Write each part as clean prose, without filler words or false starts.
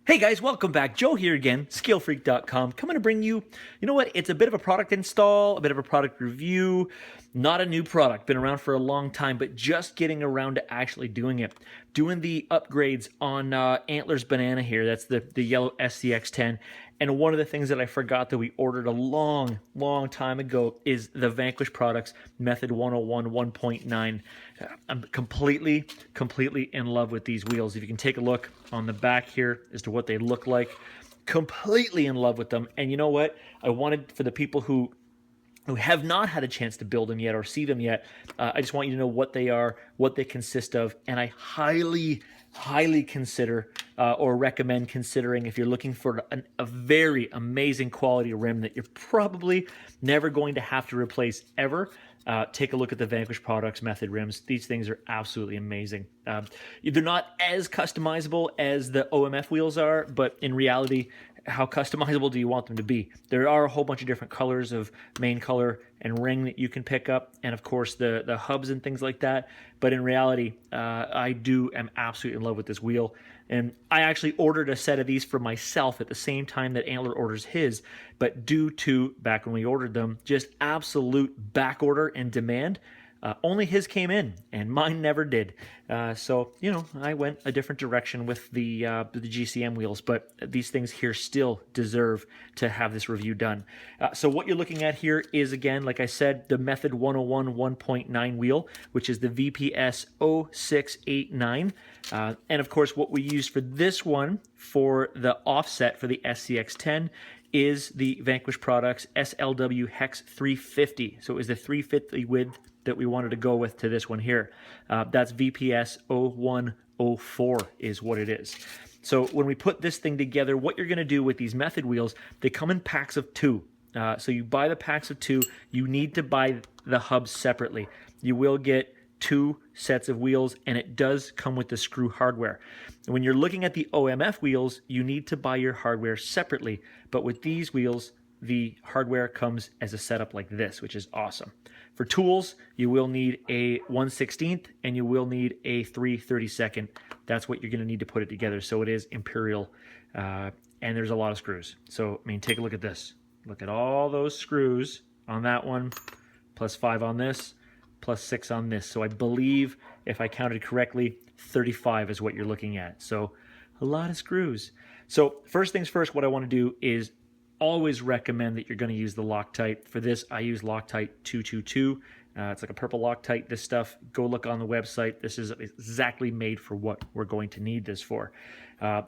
Hey guys, welcome back. Joe here again, skillfreak.com, coming to bring you, you know what, it's a bit of a product install, a bit of a product review, not a new product, been around for a long time, but just getting around to actually doing it. Doing the upgrades on Antler's Banana here, that's the yellow SCX10, and one of the things that I forgot that we ordered a long time ago is the Vanquish Products Method 101 1.9. I'm completely in love with these wheels. If you can take a look on the back here as to what they look like, completely in love with them. And you know what? I wanted for the people who have not had a chance to build them yet or see them yet, I just want you to know what they are, what they consist of, and I highly consider or recommend considering if you're looking for a very amazing quality rim that you're probably never going to have to replace ever. Take a look at the Vanquish Products Method rims. These things are absolutely amazing. They're not as customizable as the OMF wheels are, but in reality, how customizable do you want them to be? There are a whole bunch of different colors of main color and ring that you can pick up, and of course the hubs and things like that. But in reality, I am absolutely in love with this wheel. And I actually ordered a set of these for myself at the same time that Antler orders his, but due to, back when we ordered them, just absolute back order and demand, only his came in, and mine never did. So, you know, I went a different direction with the GCM wheels, but these things here still deserve to have this review done. So what you're looking at here is, again, like I said, the Method 101 1.9 wheel, which is the VPS06894. And of course, what we used for this one, for the offset for the SCX10, is the Vanquish Products SLW Hex 350. So it was the 350 width that we wanted to go with to this one here. That's VPS 0104 is what it is. So when we put this thing together, what you're going to do with these method wheels, they come in packs of 2. So you buy the packs of 2. You need to buy the hubs separately. You will get 2 sets of wheels, and it does come with the screw hardware. When you're looking at the OMF wheels, you need to buy your hardware separately. But with these wheels, the hardware comes as a setup like this, which is awesome. For tools, you will need a 1/16 and you will need a 3/32. That's what you're going to need to put it together. So it is Imperial, and there's a lot of screws. So, I mean, take a look at this. Look at all those screws on that one, plus 5 on this, plus 6 on this. So I believe, if I counted correctly, 35 is what you're looking at. So a lot of screws. So first things first, what I want to do is always recommend that you're going to use the Loctite. For this, I use Loctite 222. It's like a purple Loctite. This stuff, go look on the website. This is exactly made for what we're going to need this for.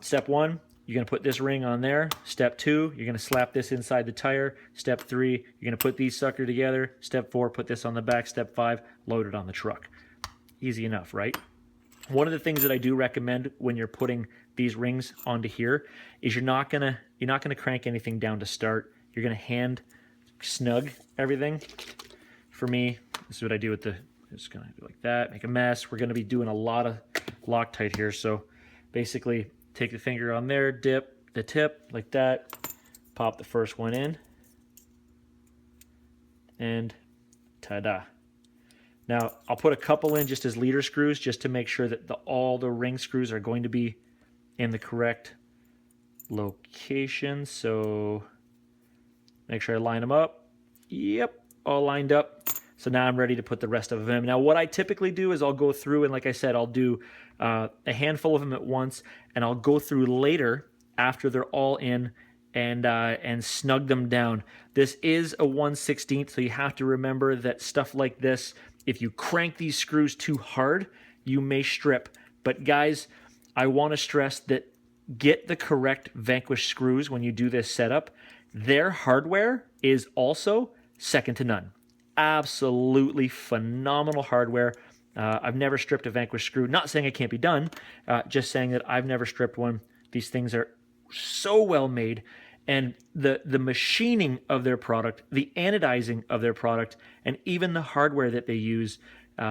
Step 1, you're going to put this ring on there. Step 2, you're going to slap this inside the tire. Step 3, you're going to put these sucker together. Step 4, put this on the back. Step 5, load it on the truck. Easy enough, right? One of the things that I do recommend when you're putting these rings onto here is you're not gonna crank anything down to start. You're gonna hand snug everything. For me, this is what I do with just gonna do like that, make a mess. We're gonna be doing a lot of Loctite here, so basically take the finger on there, dip the tip like that, pop the first one in, and ta-da. Now, I'll put a couple in just as leader screws, just to make sure that all the ring screws are going to be in the correct location. So make sure I line them up. Yep, all lined up. So now I'm ready to put the rest of them in. Now, what I typically do is I'll go through, and like I said, I'll do a handful of them at once, and I'll go through later after they're all in and snug them down. This is a 1/16, so you have to remember that stuff like this, if you crank these screws too hard, you may strip. But guys, I want to stress that get the correct Vanquish screws when you do this setup. Their hardware is also second to none. Absolutely phenomenal hardware. I've never stripped a Vanquish screw. Not saying it can't be done, just saying that I've never stripped one. These things are so well made, and the machining of their product, the anodizing of their product, and even the hardware that they use,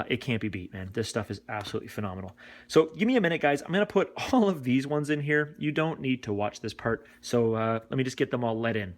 it can't be beat, man. This stuff is absolutely phenomenal. So give me a minute, guys. I'm going to put all of these ones in here. You don't need to watch this part, so let me just get them all let in.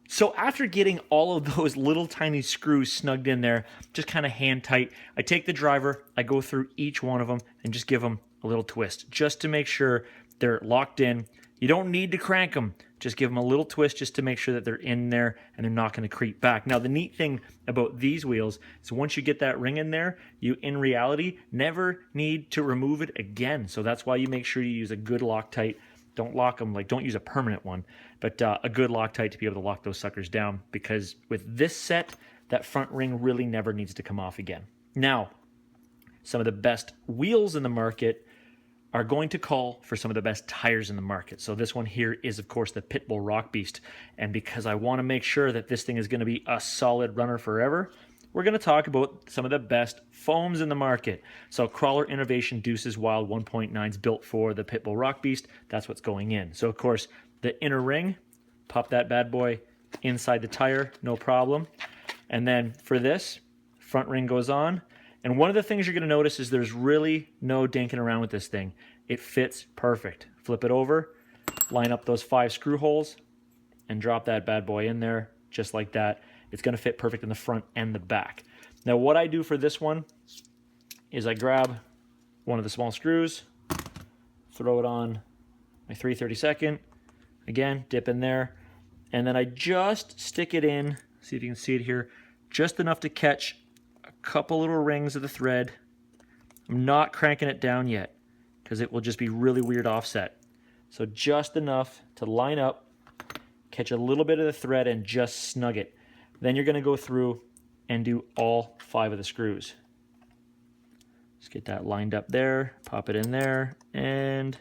So after getting all of those little tiny screws snugged in there, just kind of hand tight, I take the driver, I go through each one of them and just give them a little twist just to make sure they're locked in. You don't need to crank them. Just give them a little twist just to make sure that they're in there and they're not going to creep back. Now, the neat thing about these wheels is once you get that ring in there, you, in reality, never need to remove it again. So that's why you make sure you use a good Loctite. Don't lock them, like don't use a permanent one, but a good Loctite to be able to lock those suckers down, because with this set, that front ring really never needs to come off again. Now, some of the best wheels in the market are going to call for some of the best tires in the market. So this one here is, of course, the Pitbull Rock Beast. And because I want to make sure that this thing is going to be a solid runner forever, we're going to talk about some of the best foams in the market. So Crawler Innovation Deuces Wild 1.9 is built for the Pitbull Rock Beast. That's what's going in. So, of course, the inner ring, pop that bad boy inside the tire, no problem. And then for this, front ring goes on. And one of the things you're going to notice is there's really no dinking around with this thing. It fits perfect. Flip it over, line up those 5 screw holes, and drop that bad boy in there just like that. It's going to fit perfect in the front and the back. Now, what I do for this one is I grab one of the small screws, throw it on my 3/32, again, dip in there, and then I just stick it in, see if you can see it here, just enough to catch a couple little rings of the thread. I'm not cranking it down yet because it will just be really weird offset. So just enough to line up, catch a little bit of the thread, and just snug it. Then you're going to go through and do all 5 of the screws. Just get that lined up there, pop it in there, and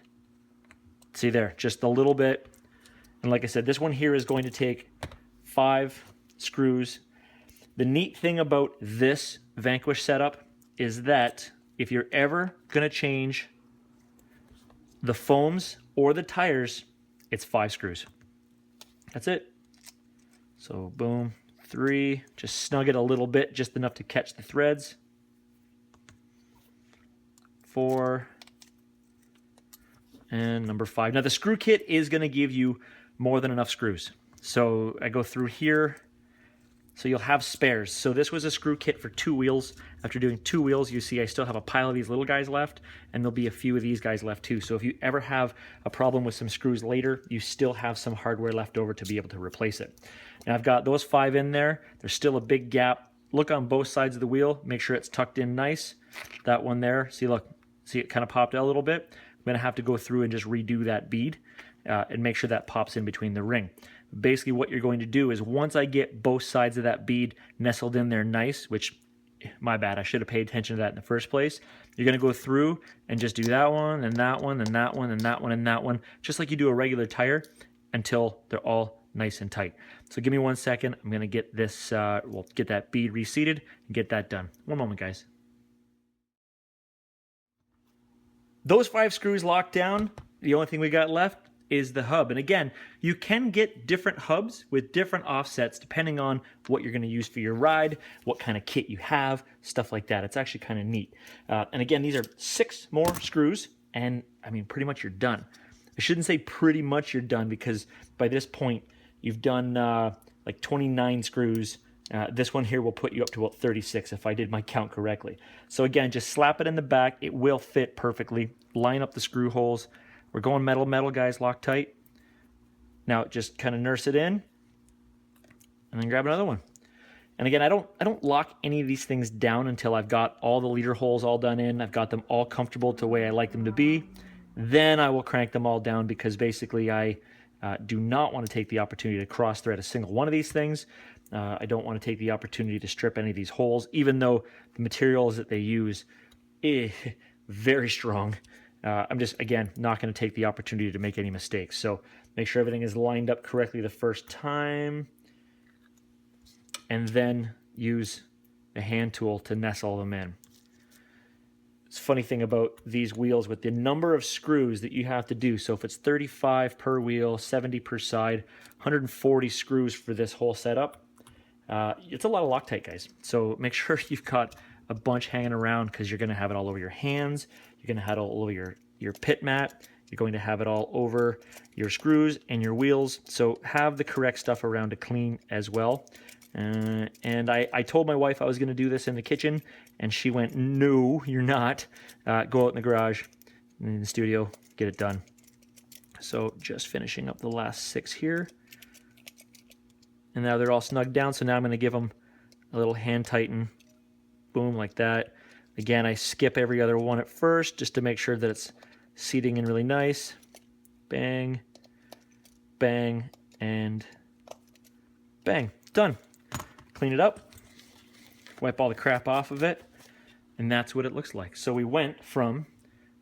see there, just a little bit. And like I said, this one here is going to take 5 screws. The neat thing about this Vanquish setup is that if you're ever going to change the foams or the tires, it's 5 screws. That's it. So boom, 3, just snug it a little bit, just enough to catch the threads. 4, and number 5. Now the screw kit is going to give you more than enough screws. So I go through here, so you'll have spares. So this was a screw kit for 2 wheels. After doing 2 wheels, you see I still have a pile of these little guys left, and there'll be a few of these guys left too. So if you ever have a problem with some screws later, you still have some hardware left over to be able to replace it. Now I've got those 5 in there. There's still a big gap. Look on both sides of the wheel. Make sure it's tucked in nice. That one there, see, look, see it kind of popped out a little bit. I'm going to have to go through and just redo that bead and make sure that pops in between the ring. Basically what you're going to do is once I get both sides of that bead nestled in there nice, which, my bad, I should have paid attention to that in the first place, you're going to go through and just do that one, and that one, and that one, and that one, and that one, just like you do a regular tire until they're all nice and tight. So give me 1 second. I'm going to get this, we'll get that bead reseated and get that done. One moment, guys. Those 5 screws locked down. The only thing we got left is the hub. And again, you can get different hubs with different offsets depending on what you're going to use for your ride, what kind of kit you have, stuff like that. It's actually kind of neat. And again, these are 6 more screws, and I mean, pretty much you're done. I shouldn't say pretty much you're done, because by this point, you've done like 29 screws. This one here will put you up to about 36 if I did my count correctly. So again, just slap it in the back. It will fit perfectly. Line up the screw holes. We're going metal, metal, guys, lock tight. Now just kind of nurse it in, and then grab another one. And again, I don't lock any of these things down until I've got all the leader holes all done in. I've got them all comfortable to the way I like them to be. Then I will crank them all down, because basically I do not want to take the opportunity to cross thread a single one of these things. I don't want to take the opportunity to strip any of these holes, even though the materials that they use is very strong. I'm just, again, not going to take the opportunity to make any mistakes. So make sure everything is lined up correctly the first time, and then use the hand tool to nestle them in. It's a funny thing about these wheels with the number of screws that you have to do. So if it's 35 per wheel, 70 per side, 140 screws for this whole setup, it's a lot of Loctite, guys. So make sure you've got a bunch hanging around, because you're going to have it all over your hands. You're going to have it all over your pit mat. You're going to have it all over your screws and your wheels. So have the correct stuff around to clean as well. And I told my wife I was going to do this in the kitchen, and she went, "No, you're not. Go out in the garage." in the studio, get it done. So just finishing up the last 6 here. And now they're all snugged down, so now I'm going to give them a little hand tighten. Boom, like that. Again, I skip every other one at first just to make sure that it's seating in really nice. Bang, bang, and bang. Done. Clean it up. Wipe all the crap off of it. And that's what it looks like. So we went from,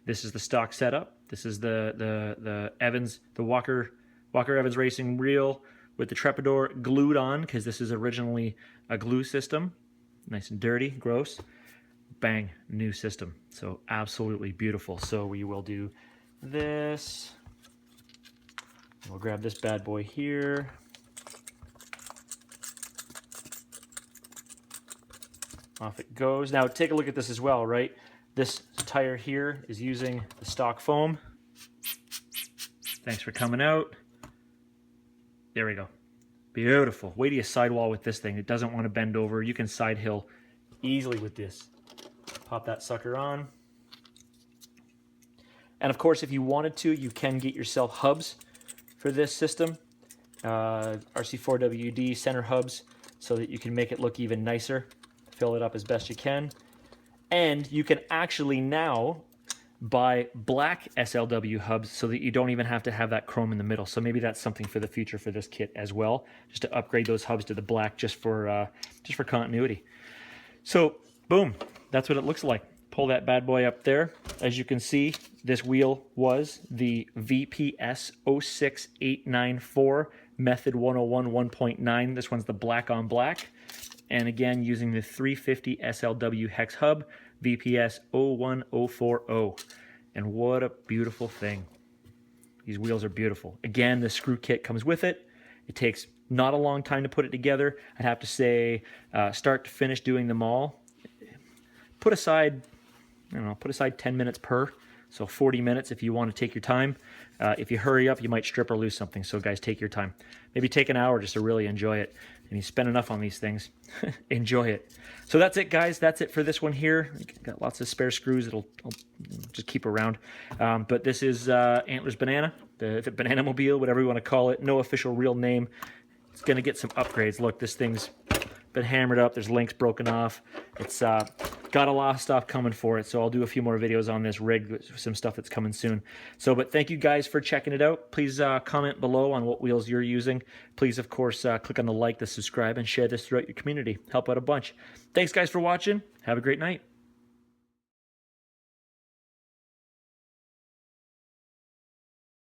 this is the stock setup. This is the Evans, the Walker Evans Racing reel with the Trepador glued on, because this is originally a glue system. Nice and dirty, gross. Bang, new system. So absolutely beautiful. So we will do this. We'll grab this bad boy here. Off it goes. Now take a look at this as well, right? This tire here is using the stock foam. Thanks for coming out. There we go. Beautiful. Wait till you sidewall with this thing. It doesn't want to bend over. You can side hill easily with this. Pop that sucker on. And of course, if you wanted to, you can get yourself hubs for this system. RC4WD center hubs, so that you can make it look even nicer. Fill it up as best you can. And you can actually now buy black SLW hubs so that you don't even have to have that chrome in the middle. So maybe that's something for the future for this kit as well, just to upgrade those hubs to the black just for continuity. So boom, that's what it looks like. Pull that bad boy up there. As you can see, this wheel was the VPS06894 Method 101 1.9. This one's the black on black. And again, using the 350 SLW hex hub, VPS 01040. And what a beautiful thing. These wheels are beautiful. Again, the screw kit comes with it. It takes not a long time to put it together. I'd have to say start to finish doing them all. Put aside, I don't know, put aside 10 minutes per. So 40 minutes if you want to take your time. If you hurry up, you might strip or lose something. So guys, take your time. Maybe take an hour just to really enjoy it. And you spend enough on these things. Enjoy it. So that's it, guys. That's it for this one here. Got lots of spare screws. I'll just keep around. But this is Antlers Banana, the Banana Mobile, whatever you want to call it. No official real name. It's going to get some upgrades. Look, this thing's been hammered up. There's links broken off. It's got a lot of stuff coming for it, so I'll do a few more videos on this rig, some stuff that's coming soon. So, but thank you guys for checking it out. Please comment below on what wheels you're using. Please, of course, click on the like, the subscribe, and share this throughout your community. Help out a bunch. Thanks, guys, for watching. Have a great night.